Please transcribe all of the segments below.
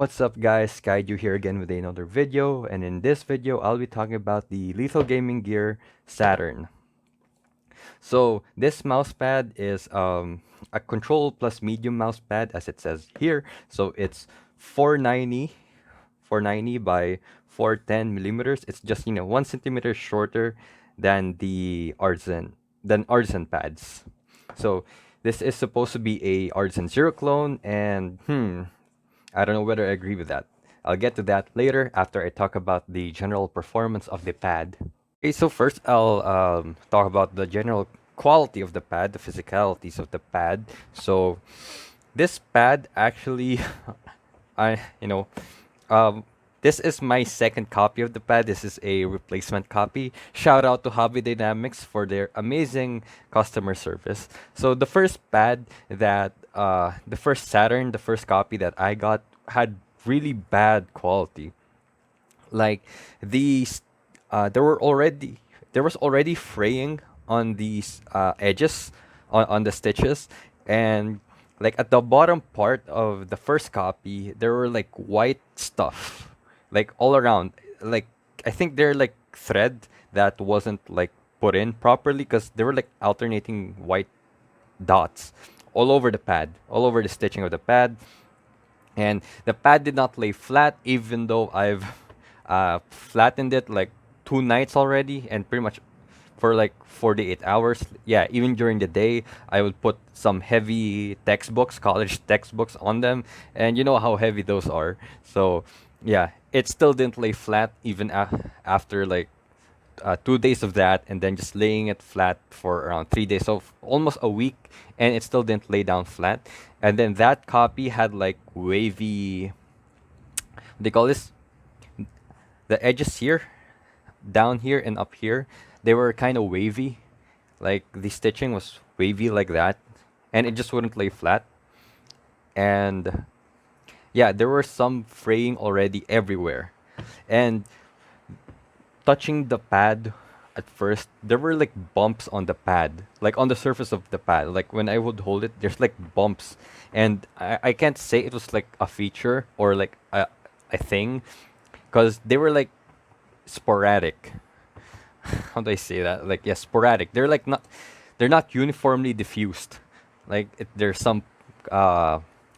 What's up guys, Kaiju here again with another video, and in this video I'll be talking about the Lethal Gaming Gear Saturn. So this mousepad is a control plus medium mousepad as it says here. So it's 490, 490 by 410 millimeters. It's just 1 centimeter shorter than the artisan pads. So this is supposed to be a artisan zero clone, and I don't know whether I agree with that. I'll get to that later after I talk about the general performance of the pad. Okay, so first I'll talk about the general quality of the pad, the physicalities of the pad. So this pad actually, I you know, um, this is my second copy of the pad. This is a replacement copy. Shout out to Hobby Dynamics for their amazing customer service. So the first Saturn, the first copy that I got had really bad quality. Like these, there was already fraying on these edges, on the stitches, and like at the bottom part of the first copy, there were like white stuff, like all around. Like I think they're like thread that wasn't like put in properly because they were like alternating white dots all over the pad, all over the stitching of the pad, and the pad did not lay flat even though I've flattened it like 2 nights already and pretty much for like 48 hours. Yeah, even during the day I would put some heavy textbooks, college textbooks on them, and you know how heavy those are. So yeah, it still didn't lay flat even after like 2 days of that, and then just laying it flat for around 3 days, so almost a week, and it still didn't lay down flat. And then that copy had like wavy, they call this, the edges here, down here and up here, they were kind of wavy. Like the stitching was wavy like that, and it just wouldn't lay flat. And yeah, there were some fraying already everywhere. And touching the pad at first, there were like bumps on the pad, like on the surface of the pad. Like when I would hold it, there's like bumps. And I can't say it was like a feature or like a thing because they were like sporadic. How do I say that? Like, yeah, sporadic. They're not uniformly diffused. Like, there's some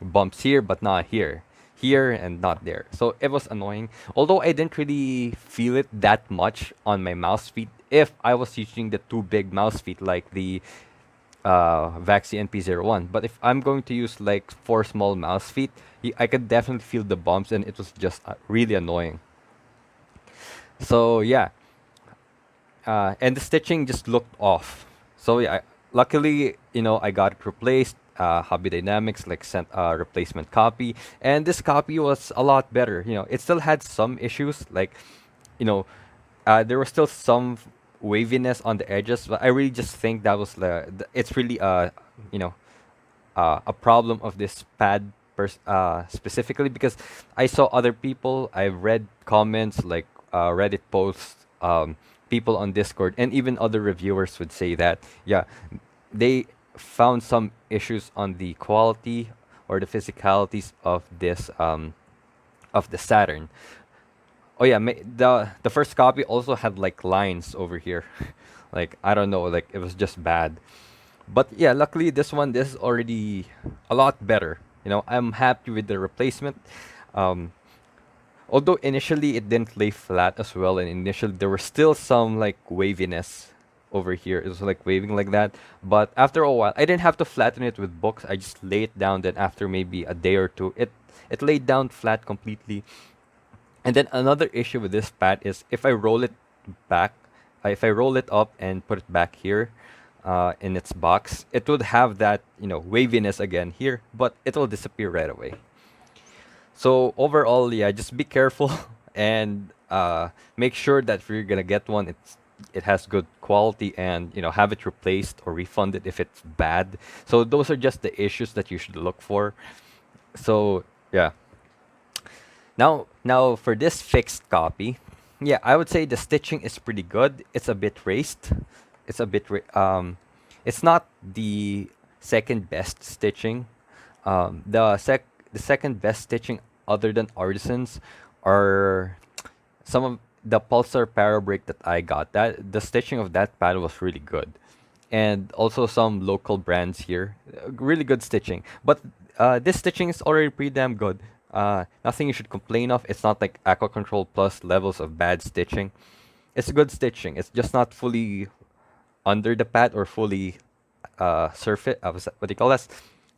bumps here, but not here. Here and not there. So it was annoying. Although I didn't really feel it that much on my mouse feet if I was using the two big mouse feet like the Vaxi NP01. But if I'm going to use like four small mouse feet, I could definitely feel the bumps, and it was just really annoying. So yeah, and the stitching just looked off. So yeah, luckily, I got it replaced. Hobby Dynamics like sent a replacement copy, and this copy was a lot better. It still had some issues, like, you know, there was still some waviness on the edges, but I really just think that was it's really you know, a problem of this pad specifically, because I saw other people, I've read comments like Reddit posts, people on Discord, and even other reviewers would say that, yeah, they found some issues on the quality or the physicalities of the Saturn. Oh yeah, the first copy also had like lines over here, like I don't know, like it was just bad. But yeah, luckily this is already a lot better. I'm happy with the replacement. Um, Although initially it didn't lay flat as well, and initially there was still some like waviness over here. It was like waving like that. But after a while, I didn't have to flatten it with books. I just lay it down. Then after maybe a day or two, it laid down flat completely. And then another issue with this pad is if I roll it back, if I roll it up and put it back here in its box, it would have that waviness again here, but it will disappear right away. So overall, yeah, just be careful and make sure that if you're gonna get one, it has good quality, and have it replaced or refunded if it's bad. So those are just the issues that you should look for. So yeah. Now for this fixed copy, yeah, I would say the stitching is pretty good. It's a bit raised. It's a bit it's not the second best stitching. The second best stitching other than Artisans are some of the Pulsar Parabrake that I got. That the stitching of that pad was really good, and also some local brands here, really good stitching. But this stitching is already pretty damn good. Nothing you should complain of. It's not like Aqua Control Plus levels of bad stitching. It's good stitching. It's just not fully under the pad or fully surface. What do you call that?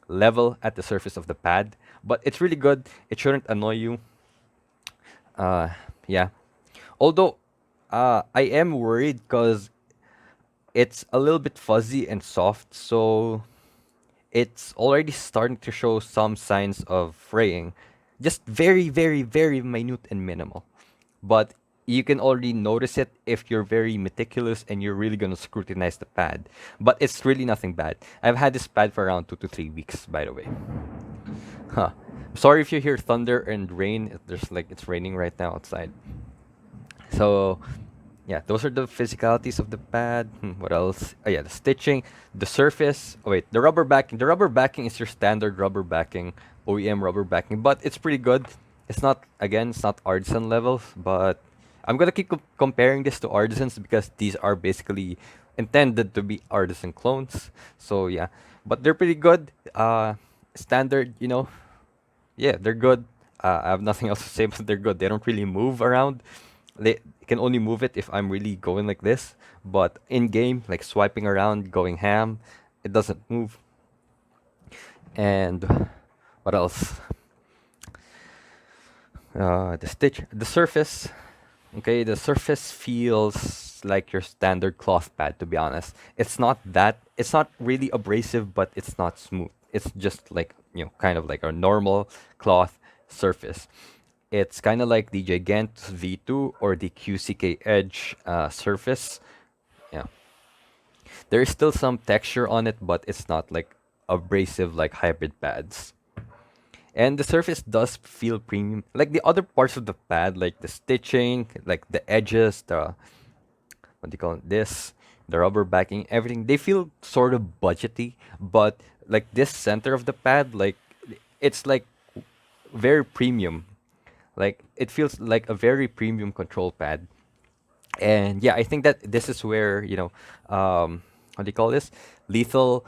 Level at the surface of the pad. But it's really good. It shouldn't annoy you. Uh, yeah. Although I am worried because it's a little bit fuzzy and soft, so it's already starting to show some signs of fraying. Just very, very, very minute and minimal. But you can already notice it if you're very meticulous and you're really going to scrutinize the pad. But it's really nothing bad. I've had this pad for around 2 to 3 weeks, by the way. Huh. Sorry if you hear thunder and rain. There's like it's raining right now outside. So yeah, those are the physicalities of the pad. What else? Oh yeah, the stitching, the surface. Oh wait, the rubber backing. The rubber backing is your standard rubber backing, OEM rubber backing, but it's pretty good. It's not again, it's not artisan levels, but I'm gonna keep comparing this to artisans because these are basically intended to be artisan clones. So yeah, but they're pretty good. Standard, yeah, they're good. I have nothing else to say, but they're good. They don't really move around. They can only move it if I'm really going like this. But in game, like swiping around, going ham, it doesn't move. And what else? The surface. Okay, the surface feels like your standard cloth pad. To be honest, it's not that. It's not really abrasive, but it's not smooth. It's just like kind of like a normal cloth surface. It's kind of like the Gigant V2 or the QCK Edge surface. Yeah, there is still some texture on it, but it's not like abrasive like hybrid pads. And the surface does feel premium, like the other parts of the pad, like the stitching, like the edges, the what do you call it, this, the rubber backing, everything. They feel sort of budgety, but like this center of the pad, like it's like very premium. Like it feels like a very premium control pad. And yeah, I think that this is where what do you call this? Lethal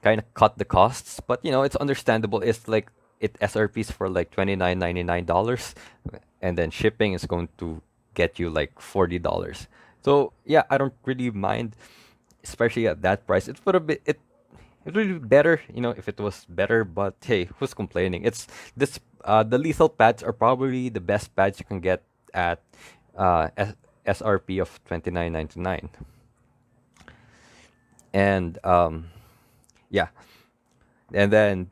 kind of cut the costs, but it's understandable. It's like it SRPs for like $29.99, and then shipping is going to get you like $40. So yeah, I don't really mind, especially at that price. It's for a bit it would be better, if it was better. But hey, who's complaining? It's this. The lethal pads are probably the best pads you can get at SRP of $29.99. And yeah, and then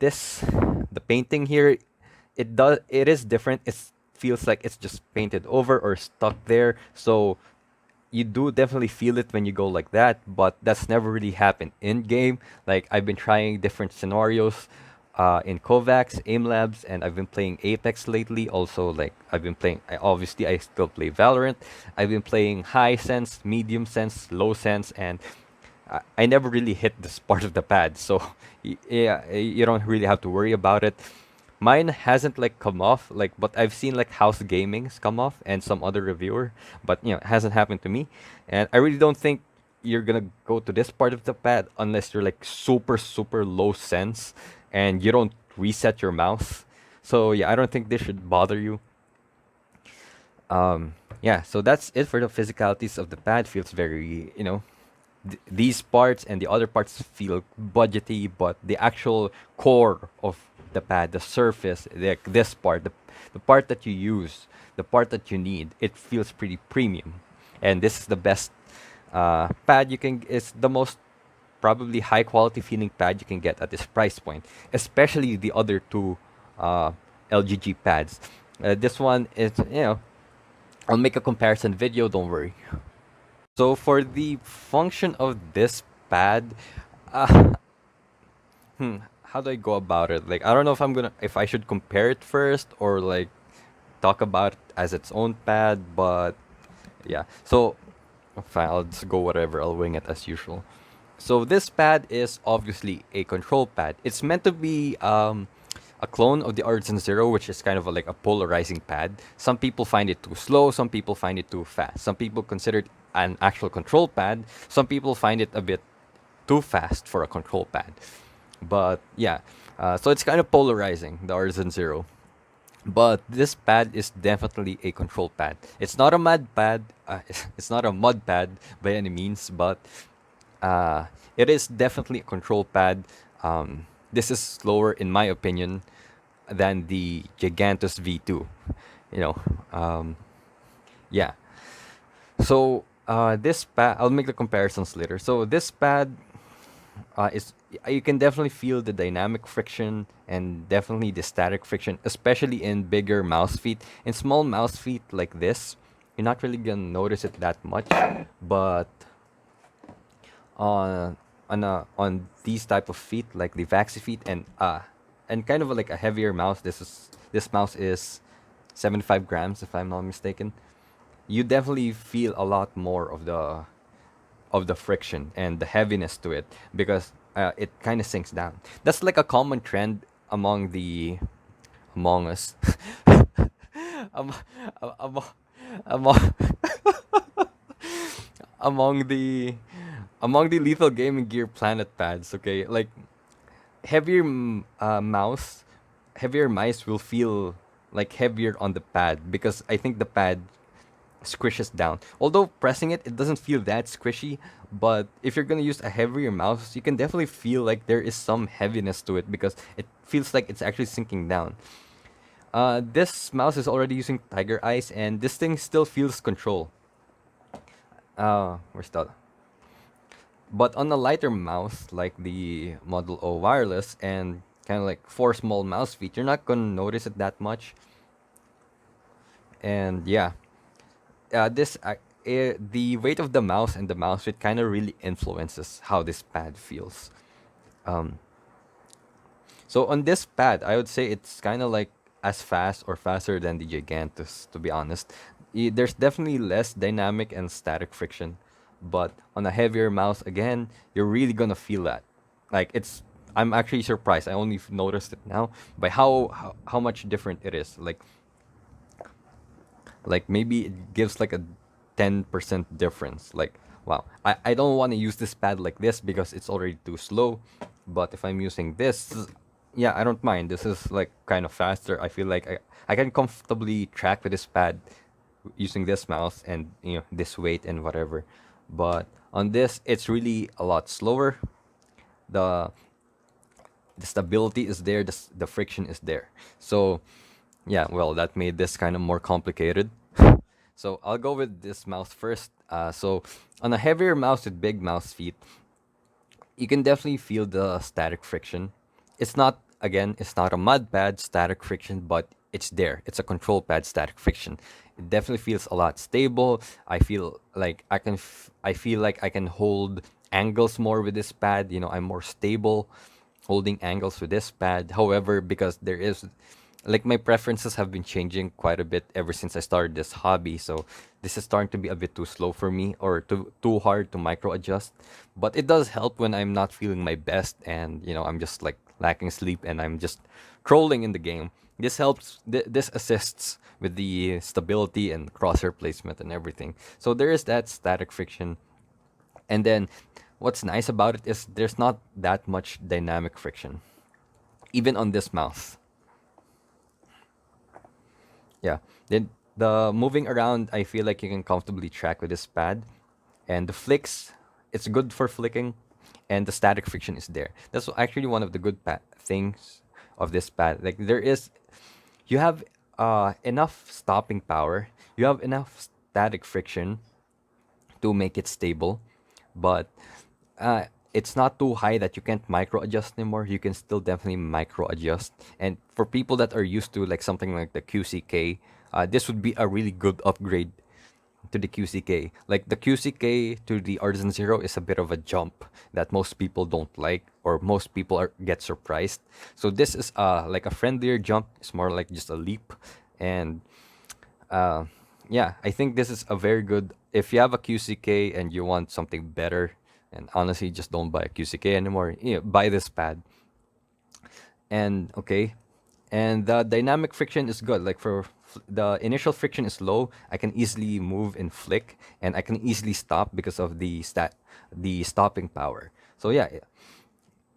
the painting here, it is different. It feels like it's just painted over or stuck there. So you do definitely feel it when you go like that, but that's never really happened in game. Like I've been trying different scenarios in Kovacs, Aim Labs, and I've been playing Apex lately. Also, like I've been playing. Obviously, I still play Valorant. I've been playing high sense, medium sense, low sense, and I never really hit this part of the pad. So yeah, you don't really have to worry about it. Mine hasn't like come off, like, but I've seen like House Gaming's come off and some other reviewer, but it hasn't happened to me. And I really don't think you're gonna go to this part of the pad unless you're like super super low sense and you don't reset your mouse. So yeah, I don't think this should bother you. Yeah, so that's it for the physicalities of the pad. Feels very, these parts and the other parts feel budgety, but the actual core of the pad, the surface, like this part, the part that you use, the part that you need, it feels pretty premium. And this is the best pad you can, it's the most probably high quality feeling pad you can get at this price point, especially the other two uh, LGG pads. This one is, I'll make a comparison video, don't worry. So for the function of this pad, uh, how do I go about it? Like I don't know if I should compare it first or like talk about it as its own pad, but yeah. So fine, I'll just go whatever. I'll wing it as usual. So this pad is obviously a control pad. It's meant to be a clone of the Artisan Zero, which is kind of like a polarizing pad. Some people find it too slow. Some people find it too fast. Some people consider it an actual control pad. Some people find it a bit too fast for a control pad. But yeah, so it's kind of polarizing, the Artisan Zero. But this pad is definitely a control pad. It's not a mud pad. It's not a mud pad by any means, but uh, it is definitely a control pad. This is slower, in my opinion, than the Gigantus V2. You know, um, yeah. So this pad, I'll make the comparisons later. So this pad is you can definitely feel the dynamic friction and definitely the static friction, especially in bigger mouse feet. In small mouse feet like this, you're not really gonna notice it that much, but on these type of feet like the Vaxi feet and kind of like a heavier mouse. This mouse is 75 grams if I'm not mistaken. You definitely feel a lot more of the friction and the heaviness to it because it kind of sinks down. That's like a common trend among us, um, among, among, among the among the Lethal Gaming Gear Planet pads. Okay, like heavier mouse, heavier mice will feel like heavier on the pad because I think the pad squishes down. Although pressing it, it doesn't feel that squishy. But if you're gonna use a heavier mouse, you can definitely feel like there is some heaviness to it because it feels like it's actually sinking down. This mouse is already using Tiger Eyes, and this thing still feels control. Where's that? But on a lighter mouse like the Model O wireless and kind of like four small mouse feet, you're not gonna notice it that much. And yeah, the weight of the mouse and the mouse weight kind of really influences how this pad feels. Um, so on this pad, I would say it's kind of like as fast or faster than the Gigantus, to be honest. There's definitely less dynamic and static friction, but on a heavier mouse, again, you're really gonna feel that. Like it's, I'm actually surprised. I only noticed it now by how much different it is. Like maybe it gives like a 10% difference. Like wow, I don't want to use this pad like this because it's already too slow. But if I'm using this, yeah, I don't mind. This is like kind of faster. I feel like I can comfortably track with this pad using this mouse and this weight and whatever. But on this, it's really a lot slower. The the stability is there, the friction is there. So yeah, well, that made this kind of more complicated. So I'll go with this mouse first. So on a heavier mouse with big mouse feet, you can definitely feel the static friction. It's not, again, it's not a mud pad static friction, but it's there. It's a control pad static friction. It definitely feels a lot stable. I feel like I feel like I can hold angles more with this pad. I'm more stable holding angles with this pad. However, because there is like my preferences have been changing quite a bit ever since I started this hobby. So this is starting to be a bit too slow for me or too hard to micro adjust. But it does help when I'm not feeling my best and I'm just like lacking sleep and I'm just trolling in the game. This helps. This assists with the stability and crosshair placement and everything. So there is that static friction, and then what's nice about it is there's not that much dynamic friction, even on this mouse. Yeah. Then the moving around, I feel like you can comfortably track with this pad. And the flicks, it's good for flicking. And the static friction is there. That's actually one of the good things of this pad. Like you have enough stopping power. You have enough static friction to make it stable, but it's not too high that you can't micro adjust anymore. You can still definitely micro adjust. And for people that are used to like something like the QCK, this would be a really good upgrade to the QCK. Like the QCK to the Artisan Zero is a bit of a jump that most people don't like or most people get surprised. So this is like a friendlier jump. It's more like just a leap, and uh, yeah, I think this is a very good. If you have a QCK and you want something better, and honestly, just don't buy a QCK anymore. Buy this pad. And okay, And the dynamic friction is good. Like the initial friction is low, I can easily move and flick, and I can easily stop because of the stopping power. So yeah,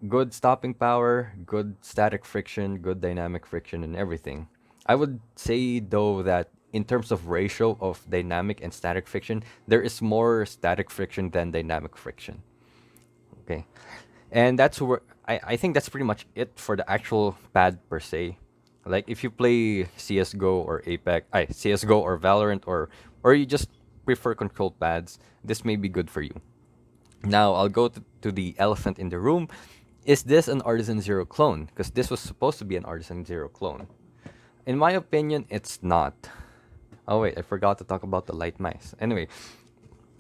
good stopping power, good static friction, good dynamic friction, and everything. I would say though that in terms of ratio of dynamic and static friction, there is more static friction than dynamic friction. Okay, and that's where I think that's pretty much it for the actual pad per se. Like if you play CS:GO or Apex, CS:GO or Valorant, or you just prefer control pads, this may be good for you. Now I'll go to the elephant in the room. Is this an Artisan Zero clone? Because this was supposed to be an Artisan Zero clone. In my opinion, it's not. Oh wait, I forgot to talk about the light mouse. Anyway,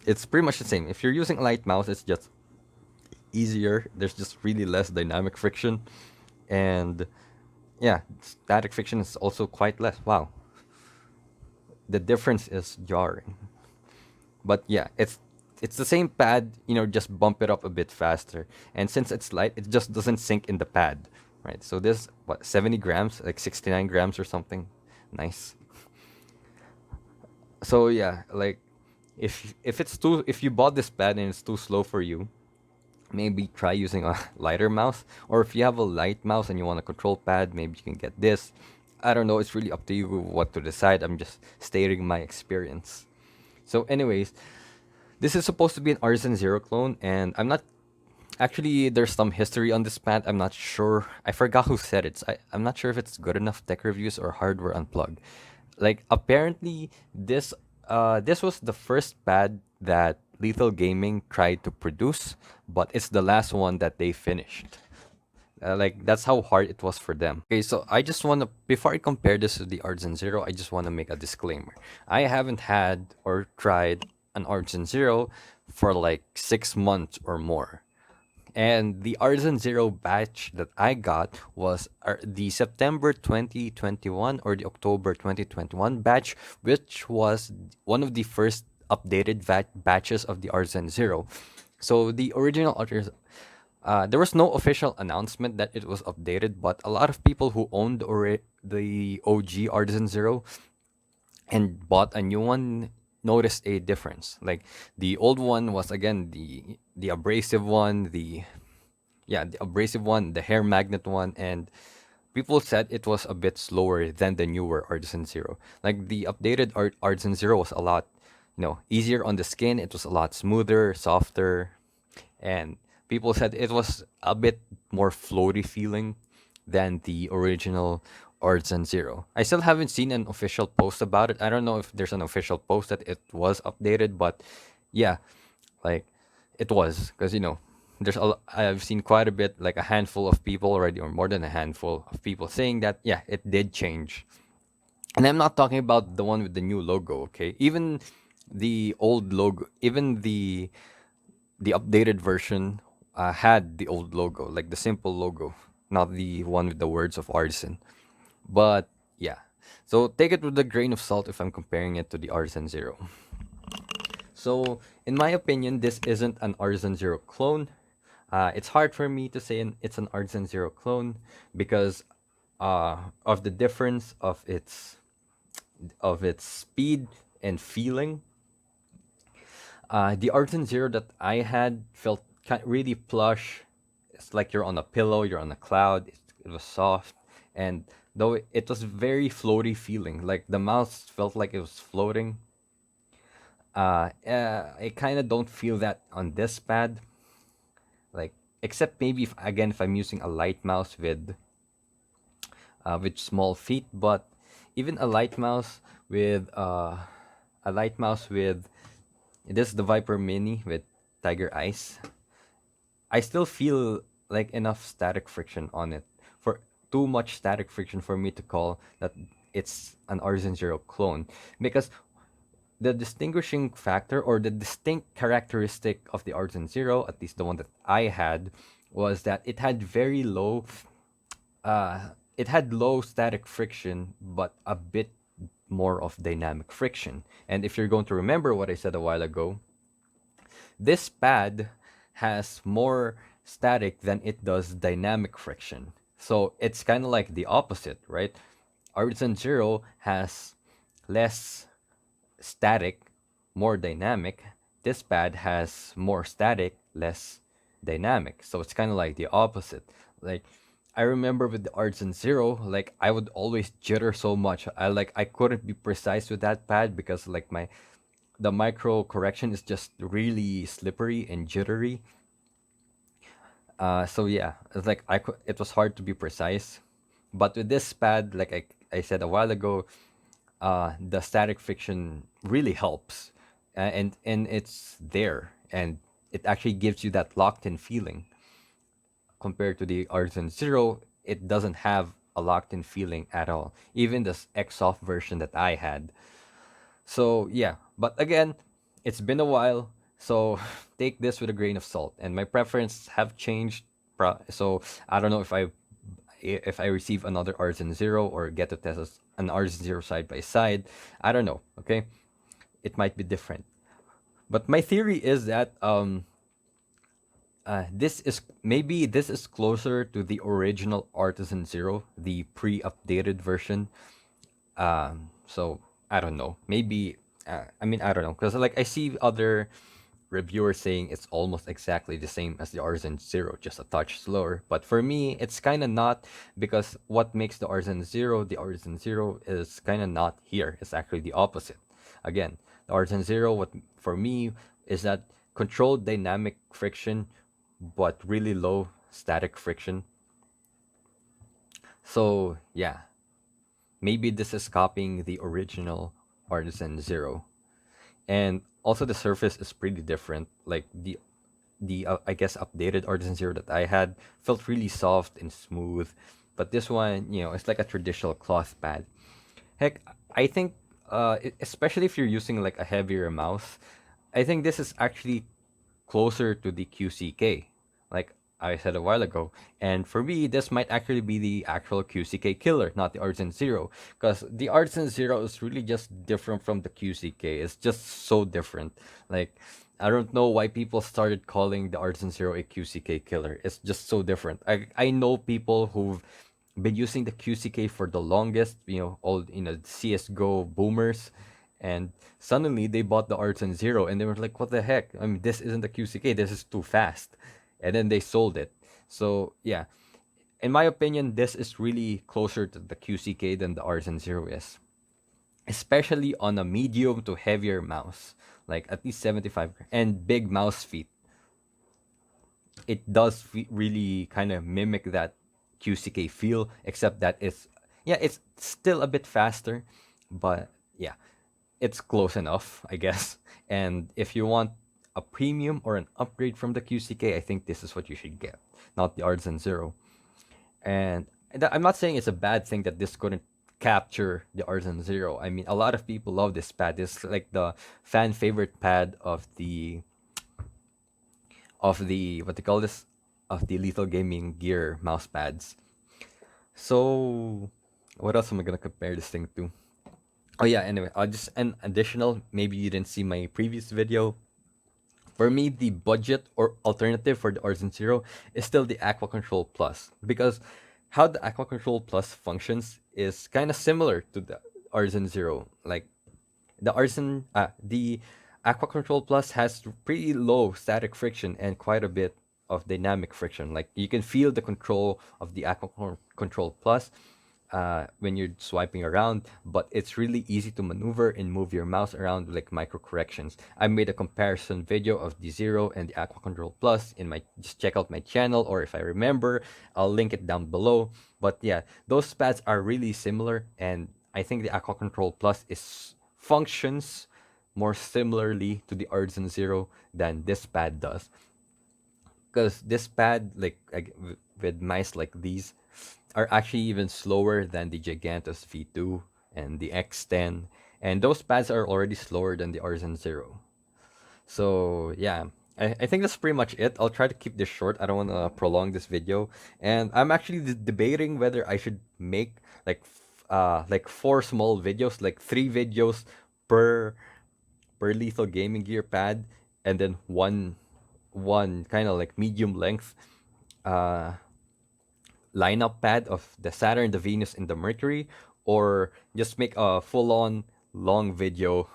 it's pretty much the same. If you're using a light mouse, it's just easier. There's just really less dynamic friction, and yeah, static friction is also quite less. Wow, the difference is jarring. But yeah, it's the same pad. Just bump it up a bit faster. And since it's light, it just doesn't sink in the pad, right? So this what 70 grams, like 69 grams or something. Nice. So yeah, like if you bought this pad and it's too slow for you, maybe try using a lighter mouse. Or if you have a light mouse and you want a control pad, maybe you can get this. I don't know. It's really up to you what to decide. I'm just stating my experience. So, anyways, this is supposed to be an Artisan Zero clone, and I'm not actually. There's some history on this pad. I'm not sure. I forgot who said it. I'm not sure if it's good enough tech reviews or hardware unplugged. Like apparently, this was the first pad that Lethal Gaming tried to produce, but it's the last one that they finished. Like that's how hard it was for them. Okay, so I just want to before I compare this to the Artisan Zero, I just want to make a disclaimer. I haven't had or tried an Artisan Zero for like 6 months or more. And the Artisan Zero batch that I got was the September 2021 or the October 2021 batch, which was one of the first updated batches of the Artisan Zero. So the original Artisan, there was no official announcement that it was updated, but a lot of people who owned the OG Artisan Zero and bought a new one noticed a difference. Like the old one was again the abrasive one, the abrasive one, the hair magnet one, and people said it was a bit slower than the newer Artisan Zero. Like the updated Artisan Zero was a lot, easier on the skin. It was a lot smoother, softer, and people said it was a bit more floaty feeling than the original Artisan Zero. I still haven't seen an official post about it. I don't know if there's an official post that it was updated, but yeah, like it was because I've seen quite a bit, like a handful of people already, or more than a handful of people saying that yeah, it did change. And I'm not talking about the one with the new logo, okay? Even the old logo, even the updated version had the old logo, like the simple logo, not the one with the words of artisan. But yeah, so take it with a grain of salt if I'm comparing it to the Artisan Zero. So, in my opinion, this isn't an Artisan Zero clone. It's hard for me to say it's an Artisan Zero clone because of the difference of its speed and feeling. The Artisan Zero that I had felt really plush. It's like you're on a pillow, you're on a cloud. It was soft, and though it was very floaty feeling, like the mouse felt like it was floating. I kind of don't feel that on this pad, like except maybe if I'm using a light mouse with small feet, but even a light mouse with this is the Viper Mini with Tiger Eyes. I still feel like enough static friction on it for too much static friction for me to call that it's an Artisan Zero clone because the distinguishing factor or the distinct characteristic of the Artisan Zero, at least the one that I had, was that it had low static friction, but a bit more of dynamic friction. And if you're going to remember what I said a while ago, this pad has more static than it does dynamic friction. So it's kind of like the opposite, right? Artisan Zero has less static, more dynamic. This pad has more static, less dynamic. So it's kind of like the opposite. Like I remember with the Artisan Zero, like I would always jitter so much. I couldn't be precise with that pad because like my the micro correction is just really slippery and jittery. So yeah, it's like it was hard to be precise. But with this pad, like I said a while ago, the static friction really helps, and it's there, and it actually gives you that locked in feeling. Compared to the Artisan Zero, it doesn't have a locked in feeling at all. Even the Xsoft version that I had. So yeah, but again, it's been a while, so take this with a grain of salt. And my preference have changed. So I don't know if I receive another Artisan Zero or get to test an Artisan Zero side by side. I don't know. Okay, it might be different. But my theory is that this is closer to the original Artisan Zero, the pre-updated version. So I don't know. Maybe I mean I don't know because like I see other reviewers saying it's almost exactly the same as the Artisan Zero, just a touch slower. But for me, it's kind of not because what makes the Artisan Zero is kind of not here. It's actually the opposite. Again, the Artisan Zero, what for me is that controlled dynamic friction, but really low static friction. So yeah, maybe this is copying the original Artisan Zero. And also the surface is pretty different. Like the I guess updated Artisan Zero that I had felt really soft and smooth, but this one, it's like a traditional cloth pad. Heck, I think especially if you're using like a heavier mouse, I think this is actually closer to the QCK, like I said a while ago. And for me, this might actually be the actual QCK killer, not the Artisan Zero, because the Artisan Zero is really just different from the QCK. It's just so different. Like I don't know why people started calling the Artisan Zero a QCK killer. It's just so different. I know people who've been using the QCK for the longest, all CS:GO boomers, and suddenly they bought the Artisan Zero, and they were like, "What the heck? I mean, this isn't the QCK. This is too fast," and then they sold it. So yeah, in my opinion, this is really closer to the QCK than the Artisan Zero is, especially on a medium to heavier mouse, like at least 75 and big mouse feet. It does really kind of mimic that QCK feel, except that it's still a bit faster, but yeah, it's close enough, I guess. And if you want a premium or an upgrade from the QCK, I think this is what you should get, not the Artisan Zero. And I'm not saying it's a bad thing that this couldn't capture the Artisan Zero. I mean, a lot of people love this pad. It's like the fan favorite pad of the what they call this of the Lethal Gaming Gear mouse pads. So, what else am I gonna compare this thing to? Oh yeah, anyway, just an additional. Maybe you didn't see my previous video. For me, the budget or alternative for the Artisan Zero is still the Aqua Control Plus because how the Aqua Control Plus functions is kind of similar to the Artisan Zero. Like the Aqua Control Plus has pretty low static friction and quite a bit of dynamic friction. Like you can feel the control of the Control Plus when you're swiping around, but it's really easy to maneuver and move your mouse around with like micro corrections. I made a comparison video of the Zero and the Aqua Control Plus in my just check out my channel, or if I remember, I'll link it down below. But yeah, those pads are really similar, and I think the Aqua Control Plus is functions more similarly to the Artisan Zero than this pad does. Because this pad, with mice like these, are actually even slower than the Gigantus V2 and the X10, and those pads are already slower than the Artisan Zero. So yeah, I think that's pretty much it. I'll try to keep this short. I don't want to prolong this video, and I'm actually debating whether I should make like four small videos, like three videos per Lethal Gaming Gear pad, and then one kind of like medium length uh lineup pad of the Saturn, the Venus, and the Mercury, or just make a full-on long video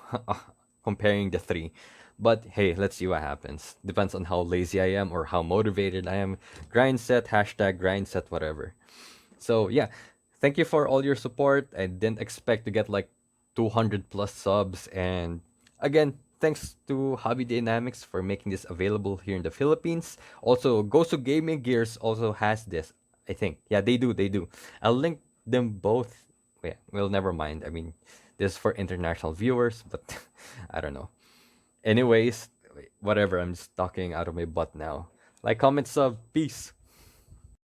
comparing the three. But hey, let's see what happens. Depends on how lazy I am or how motivated I am. Grind set, hashtag grind set, whatever. So yeah, thank you for all your support. I didn't expect to get like 200 plus subs, and again, thanks to Hobby Dynamics for making this available here in the Philippines. Also, Gosu Gaming Gears also has this. I think, yeah, they do. They do. I'll link them both. Yeah, well, never mind. I mean, this is for international viewers, but I don't know. Anyways, whatever. I'm just talking out of my butt now. Like, comment, sub, peace.